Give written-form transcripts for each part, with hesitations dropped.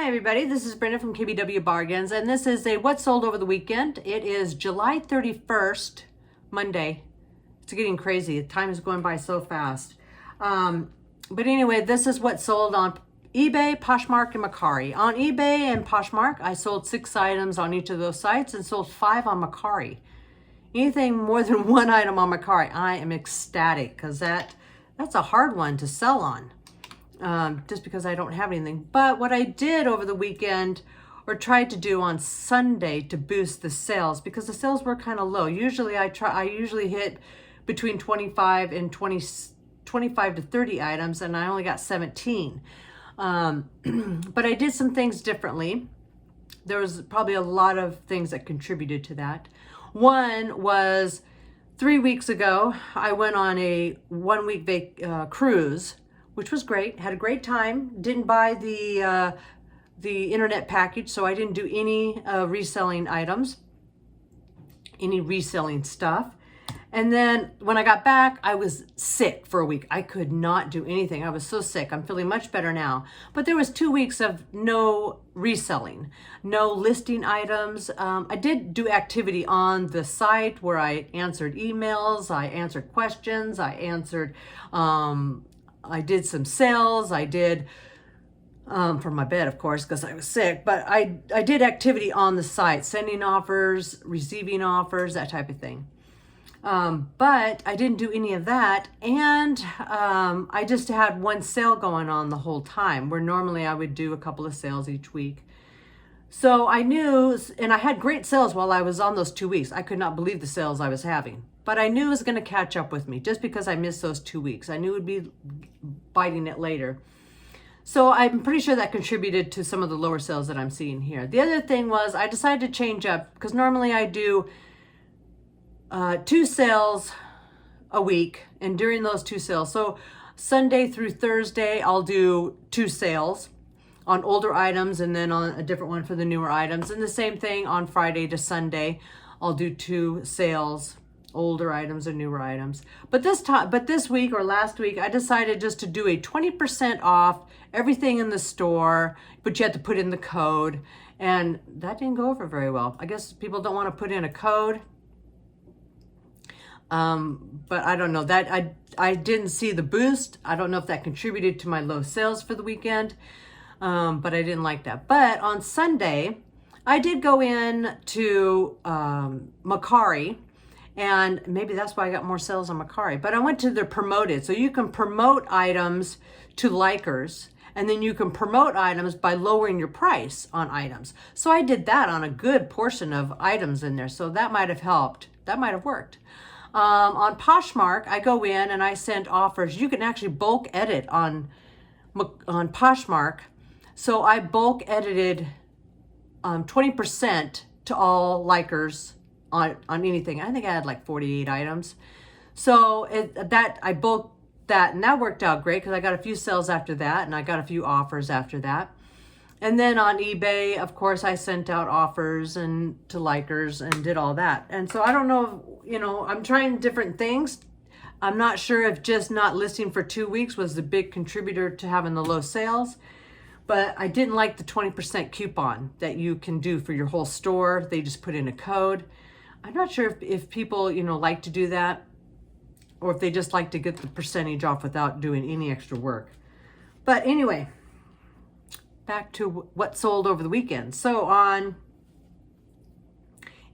Hi everybody, this is Brenda from KBW Bargains, and this is a what sold over the weekend. It is July 31st, Monday. It's getting crazy. Time is going by so fast. But anyway, this is what sold on eBay, Poshmark, and Mercari. On eBay and Poshmark, I sold 6 items on each of those sites and sold 5 on Mercari. Anything more than 1 item on Mercari, I am ecstatic because that's a hard one to sell on. Just because I don't have anything. But what I did over the weekend, or tried to do on Sunday to boost the sales, because the sales were kind of low. Usually I usually hit between 25 and 25 to 30 items, and I only got 17. But I did some things differently. There was probably a lot of things that contributed to that. One was 3 weeks ago, I went on a 1-week cruise, which was great. Had a great time. Didn't buy the internet package, so I didn't do any reselling items, any reselling stuff. And then when I got back, I was sick for a week. I could not do anything. I was so sick. I'm feeling much better now. But there was 2 weeks of no reselling, no listing items. I did do activity on the site where I answered emails, I answered questions, I did some sales. I did from my bed, of course, because I was sick, but I did activity on the site, sending offers, receiving offers, that type of thing. But I didn't do any of that. And I just had one sale going on the whole time, where normally I would do a couple of sales each week. So I knew, and I had great sales while I was on those 2 weeks. I could not believe the sales I was having. But I knew it was going to catch up with me just because I missed those 2 weeks. I knew it would be biting it later. So I'm pretty sure that contributed to some of the lower sales that I'm seeing here. The other thing was I decided to change up, because normally I do 2 sales a week, and during those 2 sales, so Sunday through Thursday, I'll do 2 sales on older items, and then on a different one for the newer items. And the same thing on Friday to Sunday, I'll do 2 sales, older items or newer items. But this week or last week, I decided just to do a 20% off everything in the store, but you have to put in the code. And that didn't go over very well. I guess people don't want to put in a code. But I don't know, that I didn't see the boost. I don't know if that contributed to my low sales for the weekend. But I didn't like that. But on Sunday, I did go in to Mercari. And maybe that's why I got more sales on Mercari. But I went to the promoted. So you can promote items to likers, and then you can promote items by lowering your price on items. So I did that on a good portion of items in there. So that might have helped. That might have worked. On Poshmark, I go in and I send offers. You can actually bulk edit on Poshmark. So I bulk edited 20% to all likers on anything. I think I had like 48 items. So I bulked that, and that worked out great because I got a few sales after that, and I got a few offers after that. And then on eBay, of course, I sent out offers and to likers and did all that. And so I don't know, I'm trying different things. I'm not sure if just not listing for 2 weeks was the big contributor to having the low sales. But I didn't like the 20% coupon that you can do for your whole store. They just put in a code. I'm not sure if people, like to do that, or if they just like to get the percentage off without doing any extra work. But anyway, back to what sold over the weekend. So on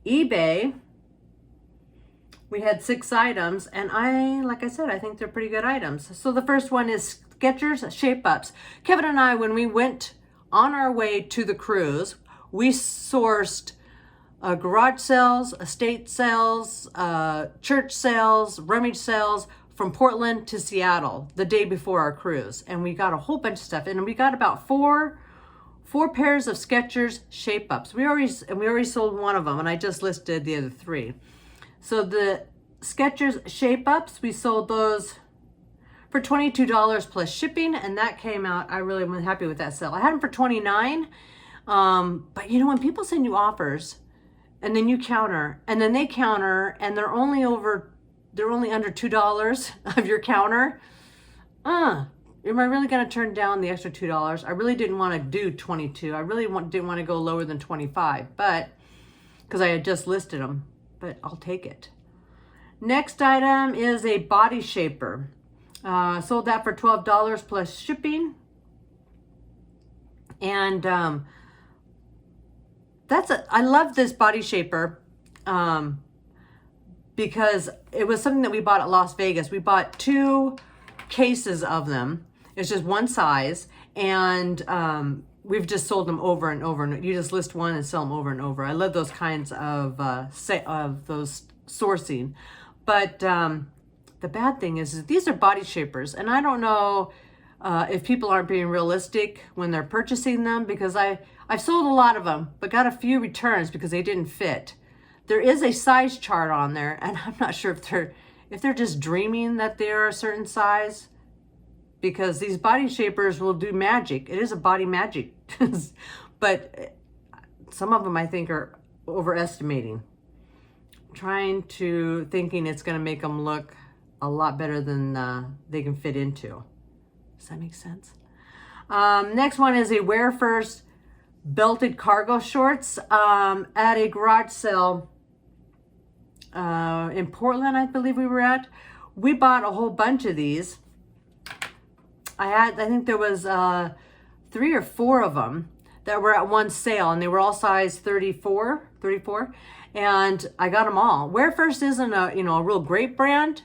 eBay, we had 6 items, and like I said, I think they're pretty good items. So the first one is Skechers Shape Ups. Kevin and I, when we went on our way to the cruise, we sourced garage sales, estate sales, church sales, rummage sales from Portland to Seattle the day before our cruise. And we got a whole bunch of stuff, and we got about four pairs of Skechers Shape Ups. We already sold one of them, and I just listed the other 3. So the Skechers Shape Ups, we sold those for $22 plus shipping, and that came out, I really was happy with that sale. I had them for $29, but when people send you offers, and then you counter, and then they counter, and they're only under $2 of your counter, am I really going to turn down the extra $2? I really didn't want to do 22. I really didn't want to go lower than 25, but because I had just listed them, but I'll take it. Next item is a body shaper. Sold that for $12 plus shipping. And I love this body shaper because it was something that we bought at Las Vegas. We bought 2 cases of them. It's just one size, and we've just sold them over and over. And you just list one and sell them over and over. I love those kinds of those sourcing. But the bad thing is these are body shapers, and I don't know if people aren't being realistic when they're purchasing them, because I've sold a lot of them, but got a few returns because they didn't fit. There is a size chart on there, and I'm not sure if they're just dreaming that they're a certain size, because these body shapers will do magic. It is a body magic, but some of them I think are overestimating. Thinking it's going to make them look a lot better than they can fit into. Does that make sense? Next one is a Wear First belted cargo shorts at a garage sale in Portland, I believe we were at. We bought a whole bunch of these. I think there was 3 or 4 of them that were at one sale, and they were all size 34, and I got them all. Wear First isn't a real great brand,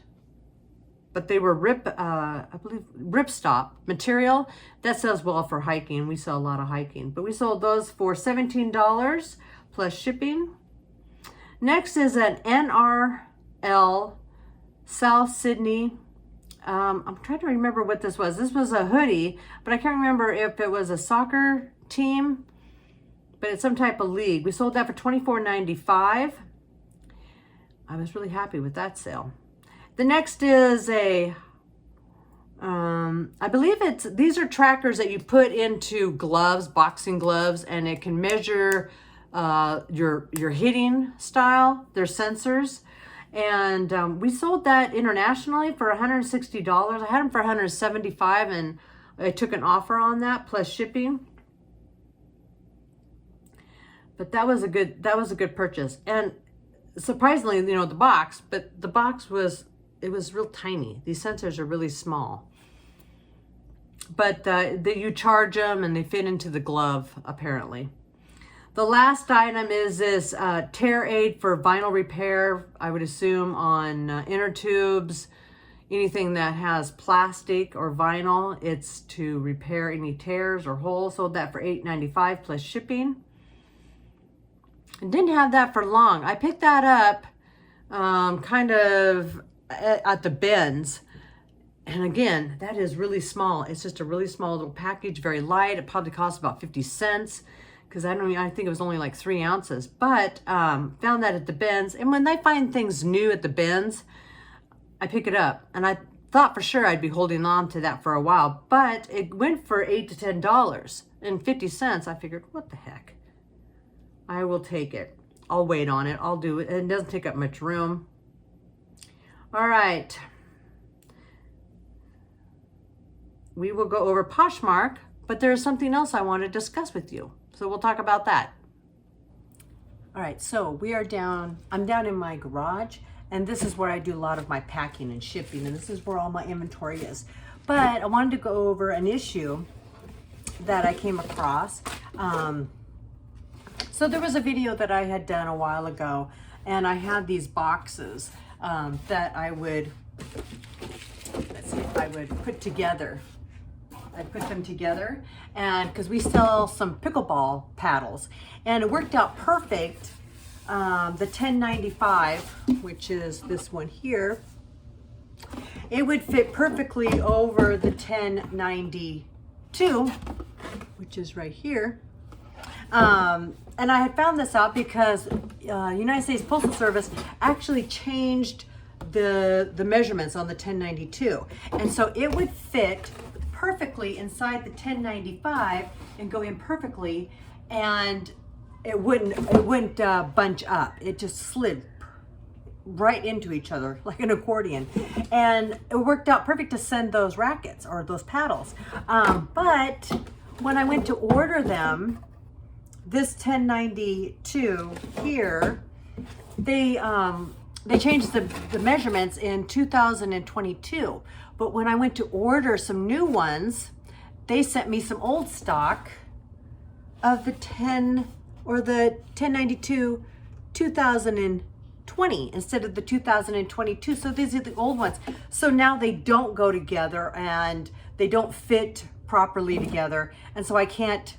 but they were I believe ripstop material that sells well for hiking. We sell a lot of hiking, but we sold those for $17 plus shipping. Next is an NRL South Sydney. I'm trying to remember what this was. This was a hoodie, but I can't remember if it was a soccer team, but it's some type of league. We sold that for $24.95. I was really happy with that sale. The next is I believe these are trackers that you put into gloves, boxing gloves, and it can measure your hitting style. They're sensors. And we sold that internationally for $160. I had them for $175, and I took an offer on that plus shipping. But that was a good purchase. And surprisingly, the box was real tiny. These sensors are really small. But you charge them and they fit into the glove apparently. The last item is this tear aid for vinyl repair, I would assume on inner tubes, anything that has plastic or vinyl. It's to repair any tears or holes. Sold that for $8.95 plus shipping. I didn't have that for long. I picked that up kind of at the bins. And again, that is really small. It's just a really small little package, very light. It probably cost about 50 cents. Because I think it was only like 3 ounces, but found that at the bins. And when they find things new at the bins, I pick it up. And I thought for sure I'd be holding on to that for a while, but it went for $8 to $10 and 50 cents. I figured, what the heck? I will take it. I'll wait on it. I'll do it. It doesn't take up much room. All right. We will go over Poshmark, but there's something else I want to discuss with you. So we'll talk about that. All right, so I'm down in my garage, and this is where I do a lot of my packing and shipping, and this is where all my inventory is. But I wanted to go over an issue that I came across. So there was a video that I had done a while ago, and I had these boxes that I would put together. I put them together, and because we sell some pickleball paddles, and it worked out perfect. The 1095, which is this one here, it would fit perfectly over the 1092, which is right here. And I had found this out because United States Postal Service actually changed the measurements on the 1092, and so it would fit perfectly inside the 1095 and go in perfectly, and it wouldn't bunch up. It just slid right into each other like an accordion, and it worked out perfect to send those rackets or those paddles. But when I went to order them, this 1092 here, they changed the measurements in 2022. But when I went to order some new ones, they sent me some old stock of the 1092 2020 instead of the 2022. So these are the old ones. So now they don't go together and they don't fit properly together. And so I can't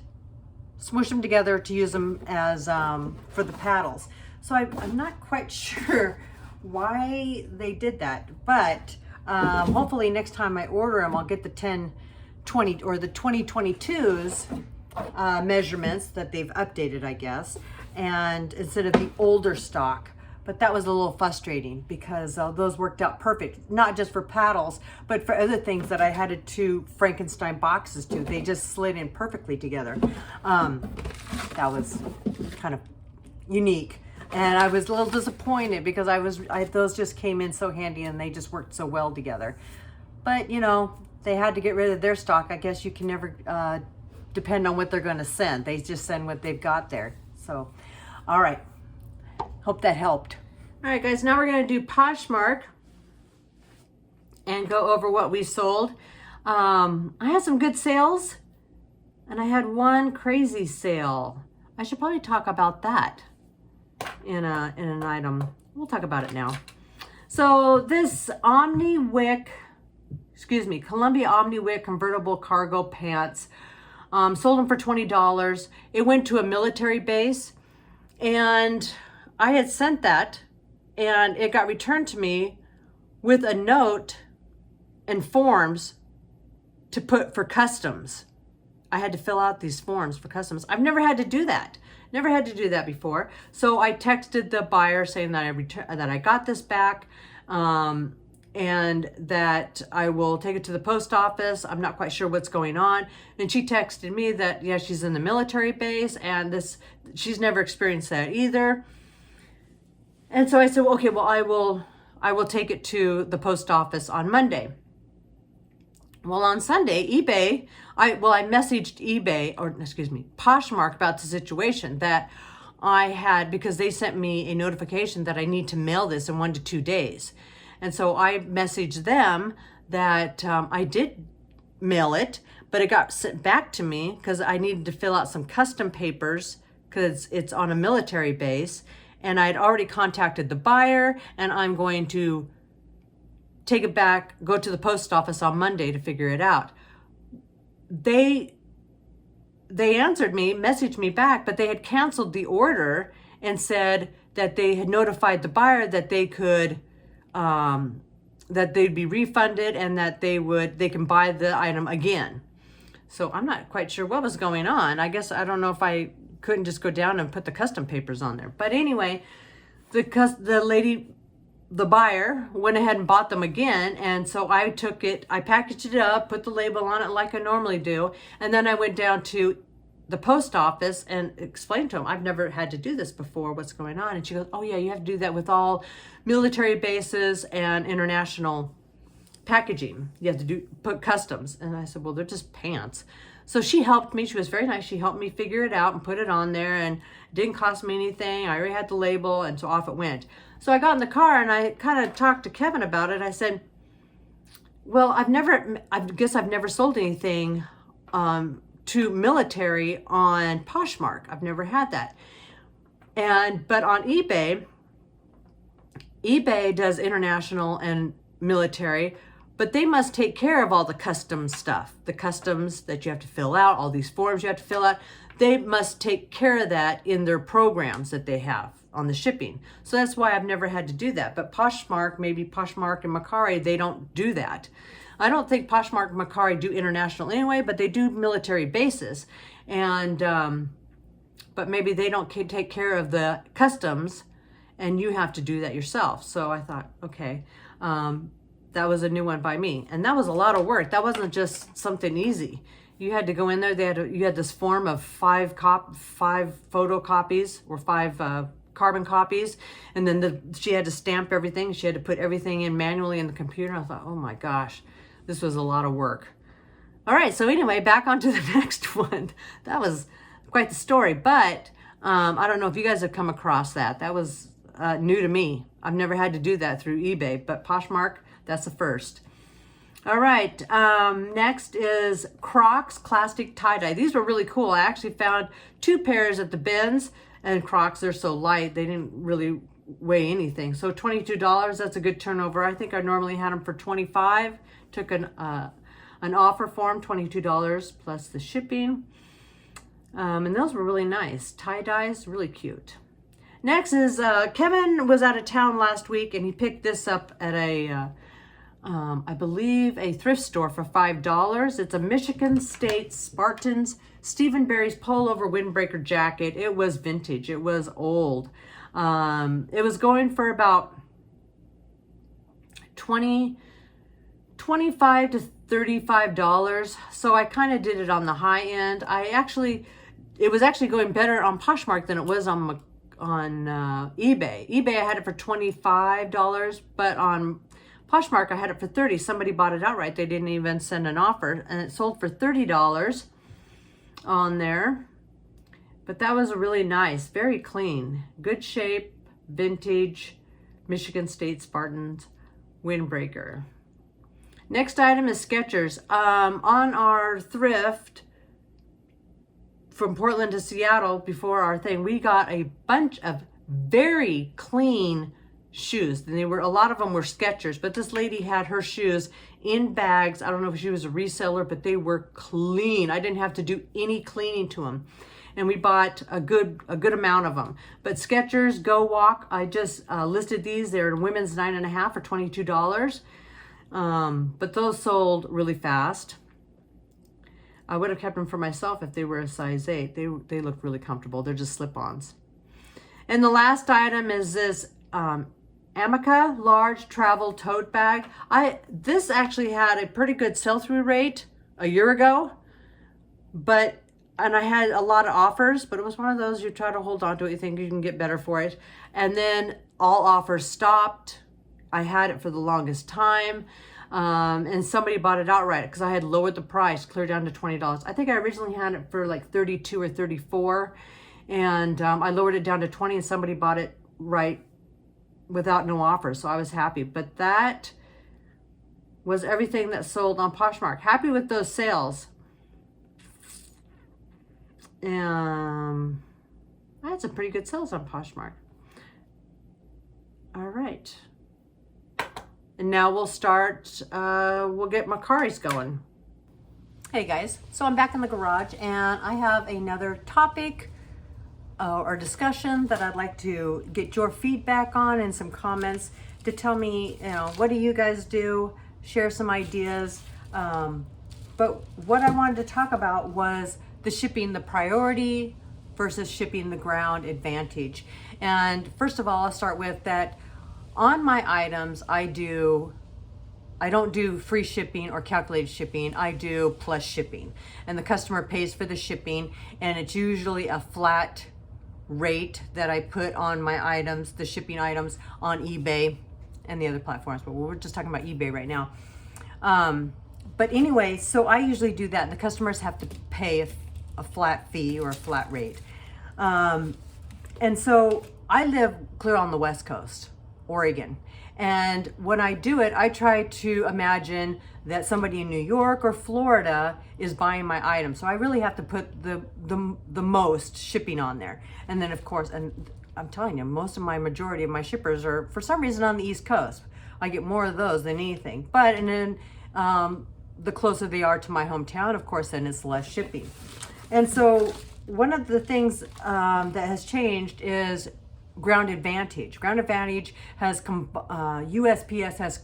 smush them together to use them as for the paddles. So I'm not quite sure why they did that, but hopefully next time I order them, I'll get the 1020 or the 2022's measurements that they've updated, I guess, and instead of the older stock. But that was a little frustrating because those worked out perfect, not just for paddles, but for other things that I had to two Frankenstein boxes to. They just slid in perfectly together. That was kind of unique. And I was a little disappointed because those just came in so handy and they just worked so well together. But, you know, they had to get rid of their stock. I guess you can never depend on what they're going to send. They just send what they've got there. So, all right. Hope that helped. All right, guys, now we're going to do Poshmark and go over what we sold. I had some good sales and I had one crazy sale. I should probably talk about that in an item. We'll talk about it now. So this Columbia Omni Wick convertible cargo pants, sold them for $20. It went to a military base, and I had sent that, and it got returned to me with a note and forms to put for customs. I had to fill out these forms for customs. I've never had to do that. Never had to do that before. So I texted the buyer saying that I got this back, and that I will take it to the post office. I'm not quite sure what's going on. And she texted me that, yeah, she's in the military base and she's never experienced that either. And so I said, well, okay, well, I will take it to the post office on Monday. Well, on Sunday, I messaged Poshmark about the situation that I had, because they sent me a notification that I need to mail this in 1 to 2 days. And so I messaged them that I did mail it, but it got sent back to me because I needed to fill out some custom papers because it's on a military base. And I had already contacted the buyer, and I'm going to take it back, go to the post office on Monday to figure it out. They answered me, messaged me back, but they had canceled the order and said that they had notified the buyer that they could, that they'd be refunded and that they can buy the item again. So I'm not quite sure what was going on. I guess I don't know if I couldn't just go down and put the custom papers on there. But anyway, the buyer went ahead and bought them again. And so I took it, I packaged it up, put the label on it like I normally do. And then I went down to the post office and explained to them, I've never had to do this before. What's going on? And she goes, oh yeah, you have to do that with all military bases and international packaging. You have to put customs. And I said, well, they're just pants. So she helped me. She was very nice. She helped me figure it out and put it on there, and it didn't cost me anything. I already had the label, and so off it went. So I got in the car and I kind of talked to Kevin about it. I said, well, I guess I've never sold anything to military on Poshmark. I've never had that. But on eBay does international and military, but they must take care of all the custom stuff, the customs that you have to fill out, all these forms you have to fill out. They must take care of that in their programs that they have on the shipping. So that's why I've never had to do that. But Poshmark, maybe Poshmark and Mercari, they don't do that. I don't think Poshmark and Mercari do international anyway, but they do military bases. And, but maybe they don't take care of the customs and you have to do that yourself. So I thought, okay, that was a new one by me. And that was a lot of work. That wasn't just something easy. You had to go in there. You had this form of five photocopies or five carbon copies, and then she had to stamp everything. She had to put everything in manually in the computer. I thought, oh my gosh, this was a lot of work. All right, so anyway, back onto the next one. That was quite the story, but I don't know if you guys have come across that. That was new to me. I've never had to do that through eBay, but Poshmark, that's the first. All right, next is Crocs Classic Tie-Dye. These were really cool. I actually found 2 pairs at the bins, and Crocs, they're so light, they didn't really weigh anything. So $22, that's a good turnover. I think I normally had them for $25. Took an offer for them, $22 plus the shipping. And those were really nice. Tie-dyes, really cute. Next is Kevin was out of town last week, and he picked this up at a, I believe, a thrift store for $5. It's a Michigan State Spartans Stephen Barry's pullover windbreaker jacket. It was vintage. It was old. It was going for about $25 to $35. So I kind of did it on the high end. It was actually going better on Poshmark than it was on eBay. eBay, I had it for $25, but on Poshmark, I had it for $30. Somebody bought it outright. They didn't even send an offer, and it sold for $30 on there. But that was really nice, very clean, good shape, vintage, Michigan State Spartans windbreaker. Next item is Skechers. On our thrift from Portland to Seattle before our thing, we got a bunch of very clean shoes. And a lot of them were Skechers, but this lady had her shoes in bags. I don't know if she was a reseller, but they were clean. I didn't have to do any cleaning to them. And we bought a good amount of them. But Skechers Go Walk, I just listed these. They're women's 9.5 for $22. But those sold really fast. I would have kept them for myself if they were a size 8. They look really comfortable. They're just slip-ons. And the last item is this Amica large travel tote bag. This actually had a pretty good sell-through rate a year ago, and I had a lot of offers, but it was one of those you try to hold on to it, you think you can get better for it. And then all offers stopped. I had it for the longest time. And somebody bought it outright because I had lowered the price clear down to $20. I think I originally had it for like 32 or 34, and I lowered it down to 20, and somebody bought it right without no offer, so I was happy. But that was everything that sold on Poshmark. Happy with those sales. I had some pretty good sales on Poshmark. All right. And now we'll start, we'll get Macari's going. Hey guys, so I'm back in the garage, and I have another topic or discussion that I'd like to get your feedback on and some comments to tell me, what do you guys do? Share some ideas. But what I wanted to talk about was the shipping the priority versus shipping the ground advantage. And first of all, I'll start with that. On my items, I don't do free shipping or calculated shipping. I do plus shipping, and the customer pays for the shipping, and it's usually a flat rate that I put on my items, the shipping items, on eBay and the other platforms, but we're just talking about eBay right now. But anyway, so I usually do that, and the customers have to pay a flat fee or a flat rate. And so I live clear on the West Coast, Oregon. And when I do it, I try to imagine that somebody in New York or Florida is buying my item. So I really have to put the most shipping on there. And then of course, and I'm telling you, majority of my shippers are for some reason on the East Coast. I get more of those than anything. But, and then the closer they are to my hometown, of course, then it's less shipping. And so one of the things that has changed is Ground Advantage. Ground Advantage has, USPS has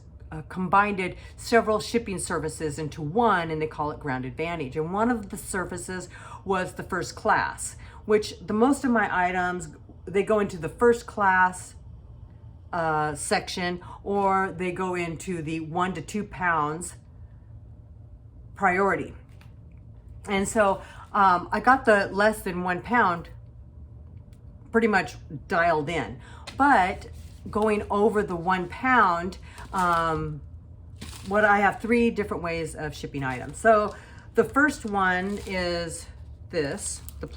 combined several shipping services into one, and they call it Ground Advantage. And one of the services was the first class, which most of my items, they go into the first class section, or they go into the 1 to 2 pounds priority. And so I got the less than 1 pound pretty much dialed in. But going over the 1 pound, I have 3 different ways of shipping items. So the first one is this, the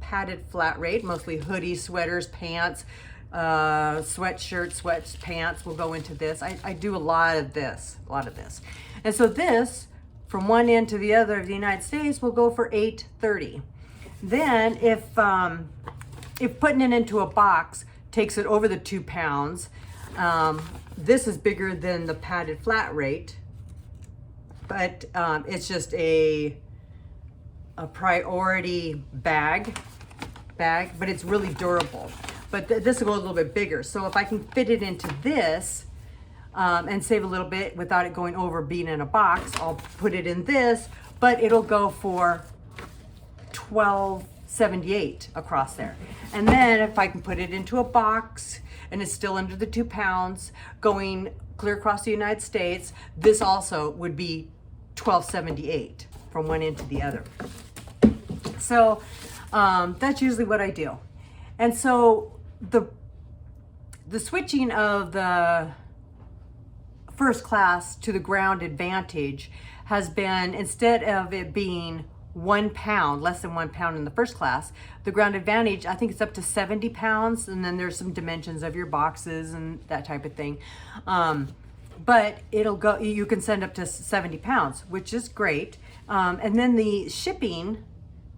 padded flat rate, mostly hoodies, sweaters, pants, sweatshirts, sweats, pants will go into this. I do a lot of this. And so this, from one end to the other of the United States, will go for $8.30. Then if putting it into a box takes it over the 2 pounds, this is bigger than the padded flat rate, but it's just a priority bag, but it's really durable. But this will go a little bit bigger. So if I can fit it into this and save a little bit without it going over being in a box, I'll put it in this, but it'll go for $12.78 across there. And then if I can put it into a box and it's still under the 2 pounds going clear across the United States, this also would be $12.78 from one end to the other. So that's usually what I do. And so the switching of the first class to the Ground Advantage has been, instead of it being 1 pound, less than 1 pound in the first class, the Ground Advantage, I think it's up to 70 pounds. And then there's some dimensions of your boxes and that type of thing. But you can send up to 70 pounds, which is great. And then the shipping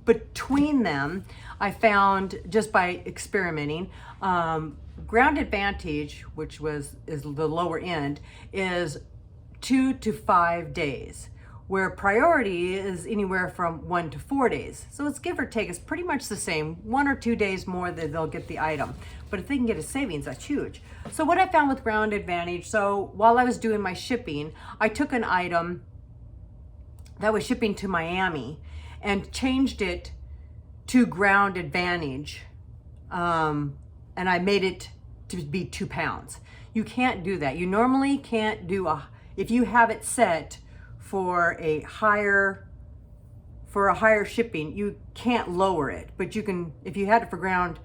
between them, I found just by experimenting, Ground Advantage, which is the lower end, is 2 to 5 days, where Priority is anywhere from 1 to 4 days. So it's give or take, it's pretty much the same, 1 or 2 days more that they'll get the item. But if they can get a savings, that's huge. So what I found with Ground Advantage, so while I was doing my shipping, I took an item that was shipping to Miami and changed it to Ground Advantage, and I made it to be 2 pounds. You can't do that. You normally can't do if you have it set for a higher shipping, you can't lower it. But you can, if you had it for Ground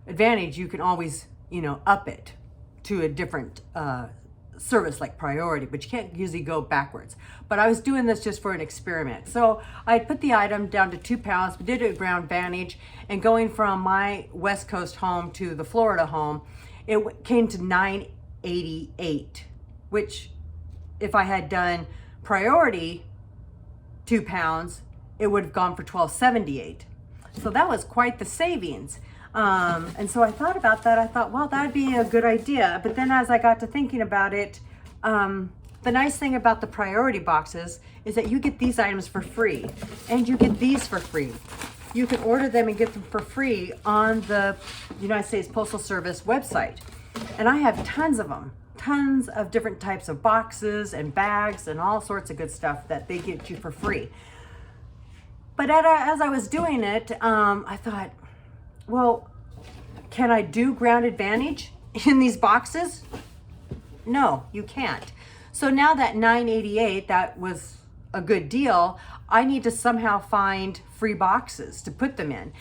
Advantage, you can always, up it to a different service like Priority, but you can't usually go backwards. But I was doing this just for an experiment. So I put the item down to 2 pounds, did it at Ground Advantage, and going from my West Coast home to the Florida home, it came to $9.88, which if I had done Priority 2 pounds, it would have gone for $12.78. So that was quite the savings. And so I thought about that. I thought, well, that'd be a good idea. But then as I got to thinking about it, the nice thing about the Priority boxes is that you get these items for free, and you get these for free. You can order them and get them for free on the United States Postal Service website. And I have tons of them, tons of different types of boxes and bags and all sorts of good stuff that they get you for free. But as I was doing it, I thought, well, can I do Ground Advantage in these boxes? No, you can't. So now that $9.88, that was a good deal, I need to somehow find free boxes to put them in.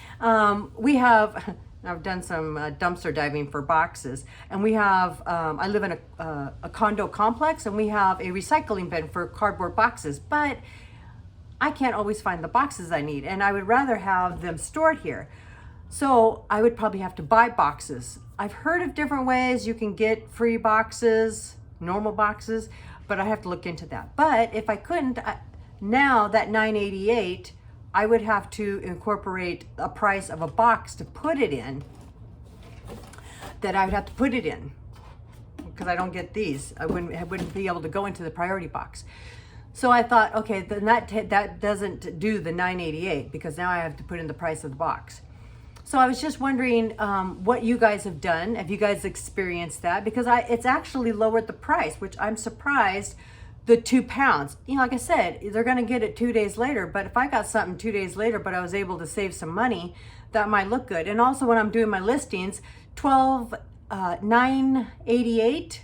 I've done some dumpster diving for boxes, and we have, I live in a condo complex, and we have a recycling bin for cardboard boxes, but I can't always find the boxes I need, and I would rather have them stored here. So I would probably have to buy boxes. I've heard of different ways you can get free boxes, normal boxes, but I have to look into that. But if I couldn't, now that $9.88, I would have to incorporate a price of a box to put it in, that I would have to put it in, because I don't get these. I wouldn't be able to go into the Priority box. So I thought, okay, then that doesn't do the $9.88, because now I have to put in the price of the box. So I was just wondering what you guys have done. Have you guys experienced that? Because it's actually lowered the price, which I'm surprised. The 2 pounds, like I said, they're going to get it 2 days later. But if I got something 2 days later, but I was able to save some money, that might look good. And also when I'm doing my listings, $9.88,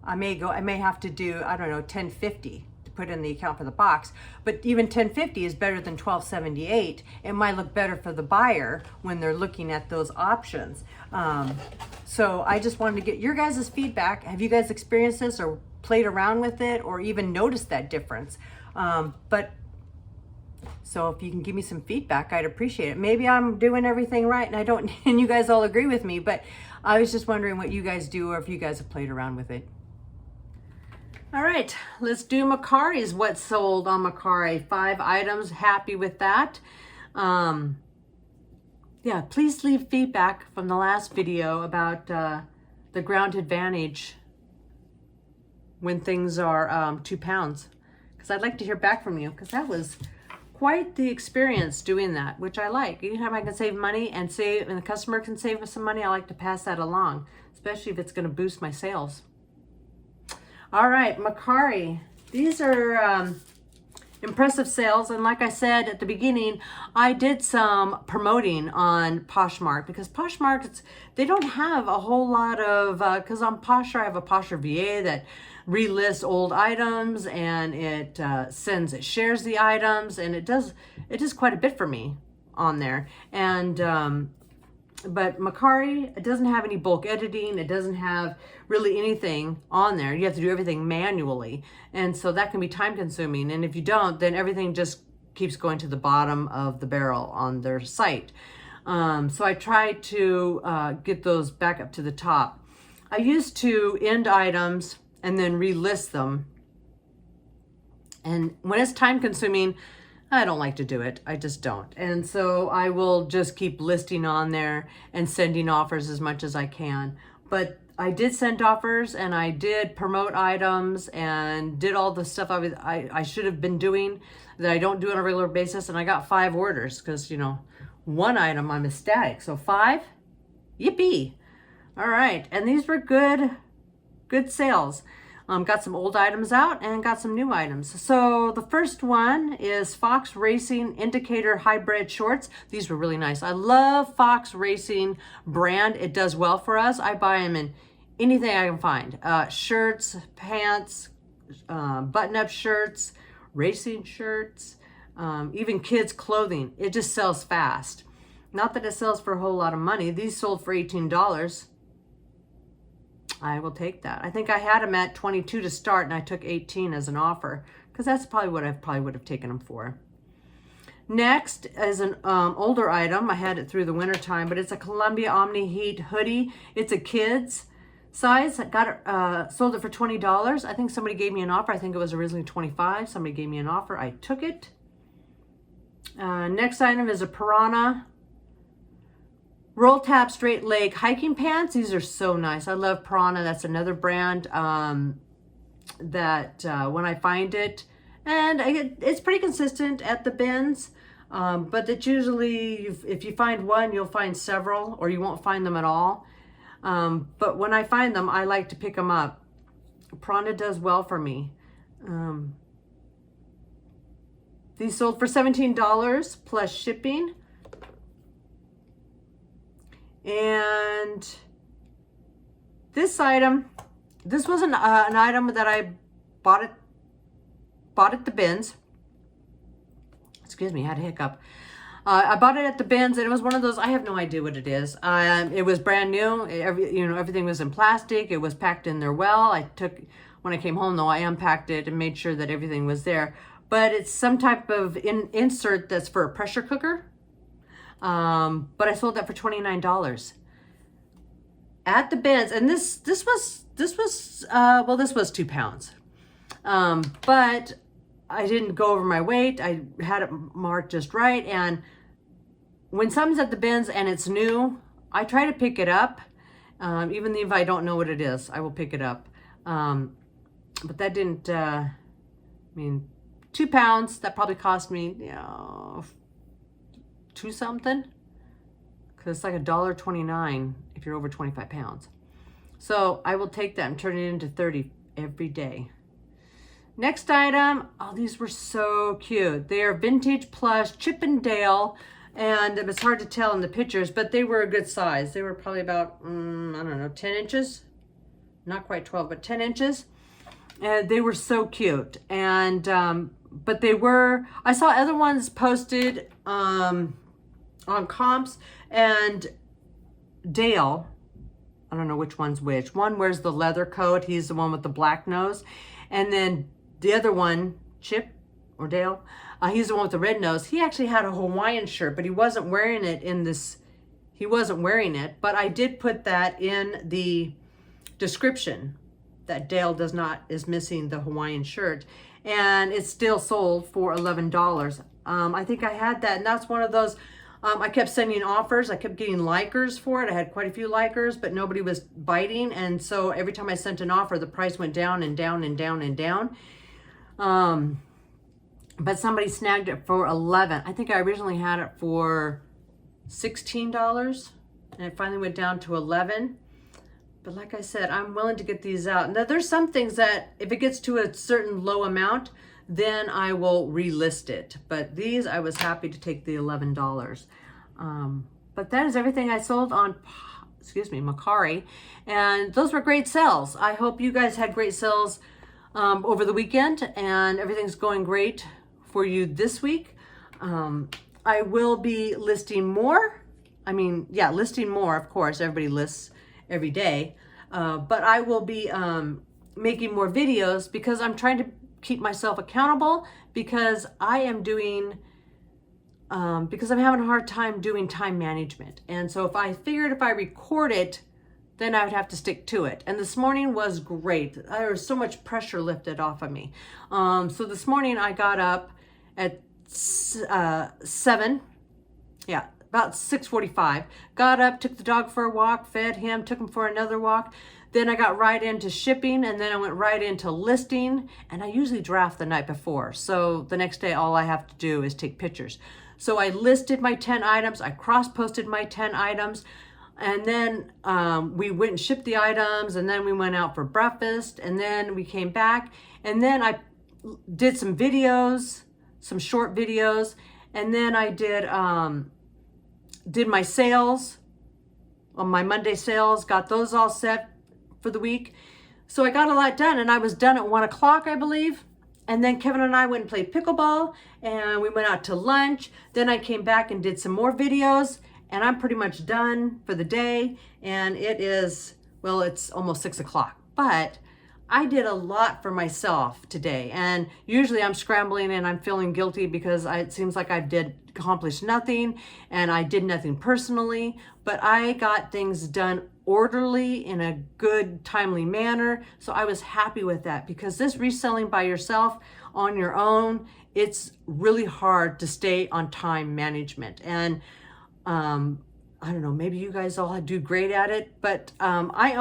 I may have to do, I don't know, $10.50 to put in the account for the box. But even $10.50 is better than $12.78. It might look better for the buyer when they're looking at those options. So I just wanted to get your guys' feedback. Have you guys experienced this or played around with it or even noticed that difference? So if you can give me some feedback, I'd appreciate it. Maybe I'm doing everything right and I don't, and you guys all agree with me, but I was just wondering what you guys do or if you guys have played around with it. All right, let's do Mercari's what's sold on Mercari. 5 items, happy with that. Yeah, please leave feedback from the last video about the ground advantage when things are 2 pounds. Because I'd like to hear back from you, because that was quite the experience doing that, which I like. Anytime I can save money and the customer can save us some money, I like to pass that along, especially if it's going to boost my sales. All right, Mercari. These are impressive sales, and like I said at the beginning, I did some promoting on Poshmark because Poshmark, they don't have a whole lot of, because on Poshmark I have a Poshmark VA that relists old items, and it shares the items, and it does quite a bit for me on there. And but Mercari, it doesn't have any bulk editing. It doesn't have really anything on there. You have to do everything manually, and so that can be time consuming. And if you don't, then everything just keeps going to the bottom of the barrel on their site. So I try to get those back up to the top. I used to end items and then relist them. And when it's time consuming, I don't like to do it. I just don't. And so I will just keep listing on there and sending offers as much as I can. But I did send offers and I did promote items and did all the stuff I should have been doing that I don't do on a regular basis. And I got 5 orders because, 1 item I'm ecstatic. So 5, yippee. All right. And these were good sales. Got some old items out and got some new items. So the first one is Fox Racing Indicator Hybrid Shorts. These were really nice. I love Fox Racing brand. It does well for us. I buy them in anything I can find. Shirts, pants, button-up shirts, racing shirts, even kids clothing. It just sells fast. Not that it sells for a whole lot of money. These sold for $18. I will take that. I think I had them at 22 to start and I took 18 as an offer because that's probably what I probably would have taken them for. Next is an older item. I had it through the winter time, but it's a Columbia Omni Heat hoodie. It's a kid's size. I got it, sold it for $20. I think somebody gave me an offer. I think it was originally $25. Somebody gave me an offer. I took it. Next item is a Piranha Roll Tab Straight Leg hiking pants. These are so nice. I love Piranha. That's another brand that when I find it, and it's pretty consistent at the bins, but it's usually, if you find one, you'll find several, or you won't find them at all. But when I find them, I like to pick them up. Piranha does well for me. These sold for $17 plus shipping. And this item, this was an item that I bought at the bins. Excuse me, I had a hiccup. I bought it at the bins, and it was one of those, I have no idea what it is. It was brand new. Everything was in plastic. It was packed in there well. When I came home though, I unpacked it and made sure that everything was there. But it's some type of insert that's for a pressure cooker. But I sold that for $29 at the bins, and this was 2 pounds. But I didn't go over my weight. I had it marked just right. And when something's at the bins and it's new, I try to pick it up. Even if I don't know what it is, I will pick it up. But that didn't, 2 pounds, that probably cost me, 2 something, because it's like $1.29 if you're over 25 pounds. So I will take that and turn it into 30 every day. Next item, oh, these were so cute. They are vintage plush Chippendale, and it was hard to tell in the pictures, but they were a good size. They were probably about, 10 inches, not quite 12, but 10 inches. and they were so cute. And but they were, I saw other ones posted on comps, and Dale, I don't know which one's which. One wears the leather coat. He's the one with the black nose. And then the other one, Chip or Dale, he's the one with the red nose. He actually had a Hawaiian shirt, but he wasn't wearing it in this. He wasn't wearing it, but I did put that in the description that Dale is missing the Hawaiian shirt, and it's still sold for $11. I think I had that, and that's one of those. I kept sending offers. I kept getting likers for it. I had quite a few likers, but nobody was biting, and so every time I sent an offer, the price went down and down and down and down. But somebody snagged it for $11. I think I originally had it for $16, and it finally went down to $11. But like I said, I'm willing to get these out. Now, there's some things that if it gets to a certain low amount, then I will relist it. But these, I was happy to take the $11. But that is everything I sold on, Mercari. And those were great sales. I hope you guys had great sales over the weekend, and everything's going great for you this week. I will be listing more. Listing more, of course. Everybody lists every day. But I will be making more videos because I'm trying to keep myself accountable, because I am doing, because I'm having a hard time doing time management. And so if I record it, then I would have to stick to it. And this morning was great. There was so much pressure lifted off of me. So this morning I got up at 7, about 6:45. Got up, took the dog for a walk, fed him, took him for another walk. Then I got right into shipping, and then I went right into listing, and I usually draft the night before. So the next day, all I have to do is take pictures. So I listed my 10 items, I cross-posted my 10 items, and then we went and shipped the items, and then we went out for breakfast, and then we came back, and then I did some videos, some short videos, and then I did my sales, on my Monday sales, got those all set for the week. So I got a lot done, and I was done at 1 o'clock, I believe. And then Kevin and I went and played pickleball, and we went out to lunch. Then I came back and did some more videos, and I'm pretty much done for the day. And it is, well, it's almost 6 o'clock, but I did a lot for myself today. And usually I'm scrambling and I'm feeling guilty because it seems like I accomplished nothing and I did nothing personally, but I got things done orderly in a good, timely manner. So I was happy with that, because this reselling by yourself on your own, it's really hard to stay on time management. And I don't know, maybe you guys all do great at it, but I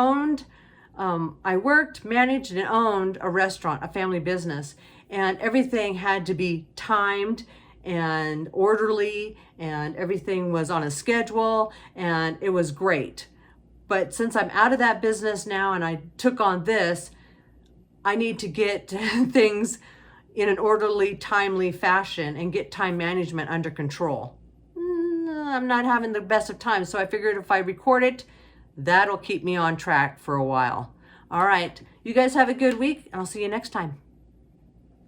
worked, managed, and owned a restaurant, a family business, and everything had to be timed and orderly, and everything was on a schedule, and it was great. But since I'm out of that business now and I took on this, I need to get things in an orderly, timely fashion and get time management under control. I'm not having the best of times, so I figured if I record it, that'll keep me on track for a while. All right, you guys have a good week, and I'll see you next time.